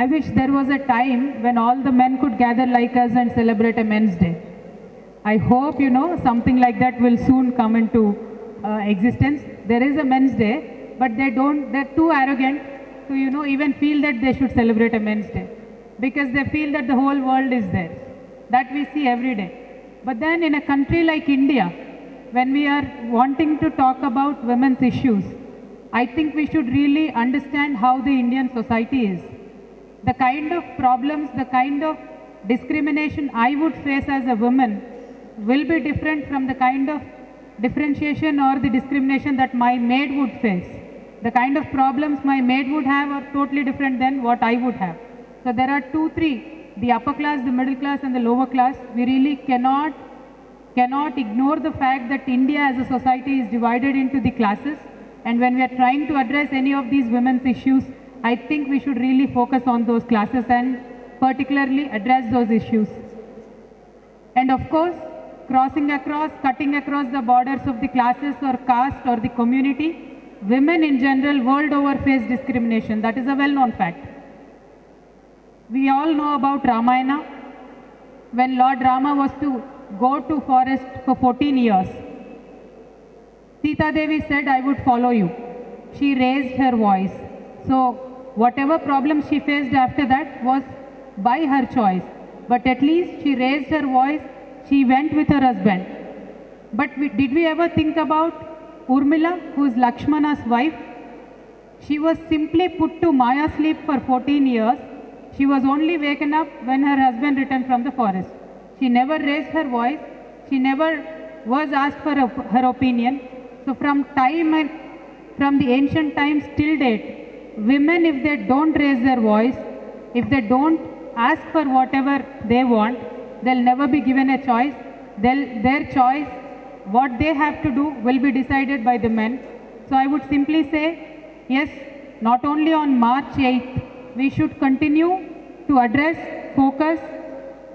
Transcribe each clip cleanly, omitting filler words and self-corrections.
I wish there was a time when all the men could gather like us and celebrate a men's day. I hope, something like that will soon come into existence. There is a men's day, but they're too arrogant to, even feel that they should celebrate a men's day because they feel that the whole world is there. That we see every day. But then in a country like India, when we are wanting to talk about women's issues, I think we should really understand how the Indian society is. The kind of problems, the kind of discrimination I would face as a woman will be different from the kind of differentiation or the discrimination that my maid would face. The kind of problems my maid would have are totally different than what I would have. So there are two, three, the upper class, the middle class and the lower class. We really cannot ignore the fact that India as a society is divided into the classes, and when we are trying to address any of these women's issues, I think we should really focus on those classes and particularly address those issues. And of course, cutting across the borders of the classes or caste or the community, women in general world over face discrimination. That is a well-known fact. We all know about Ramayana. When Lord Rama was to go to forest for 14 years, Sita Devi said, I would follow you. She raised her voice. So whatever problems she faced after that was by her choice. But at least she raised her voice, she went with her husband. But did we ever think about Urmila, who is Lakshmana's wife? She was simply put to Maya sleep for 14 years. She was only waken up when her husband returned from the forest. She never raised her voice. She never was asked for her opinion. So from the ancient times till date, women, if they don't raise their voice, if they don't ask for whatever they want, they'll never be given a choice. Their choice, what they have to do, will be decided by the men. So I would simply say, yes, not only on March 8th, we should continue to address, focus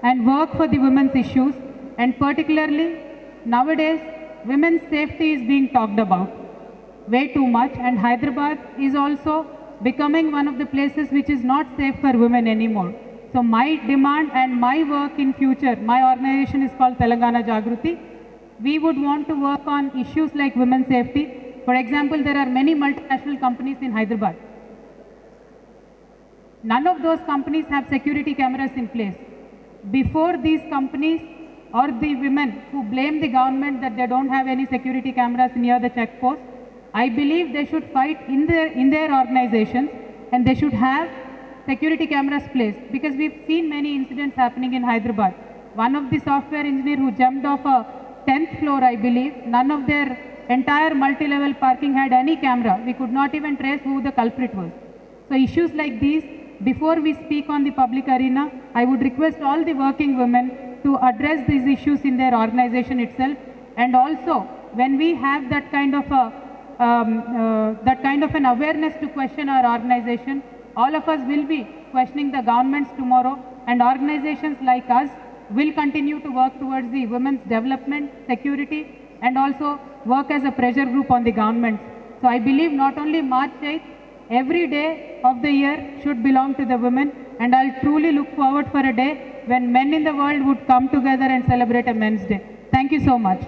and work for the women's issues, and particularly nowadays women's safety is being talked about way too much, and Hyderabad is also becoming one of the places which is not safe for women anymore. So my demand and my work in future, my organization is called Telangana Jagruti. We would want to work on issues like women's safety. For example, there are many multinational companies in Hyderabad. None of those companies have security cameras in place. Before these companies or the women who blame the government that they don't have any security cameras near the checkpost, I believe they should fight in their organizations, and they should have security cameras placed, because we've seen many incidents happening in Hyderabad. One of the software engineer who jumped off a 10th floor, I believe, none of their entire multi-level parking had any camera. We could not even trace who the culprit was. So issues like these, before we speak on the public arena, I would request all the working women to address these issues in their organization itself. And also, when we have that kind of an awareness to question our organization, all of us will be questioning the governments tomorrow, and organizations like us will continue to work towards the women's development, security, and also work as a pressure group on the governments. So I believe not only March 8th, every day of the year should belong to the women, and I'll truly look forward for a day when men in the world would come together and celebrate a Men's Day. Thank you so much.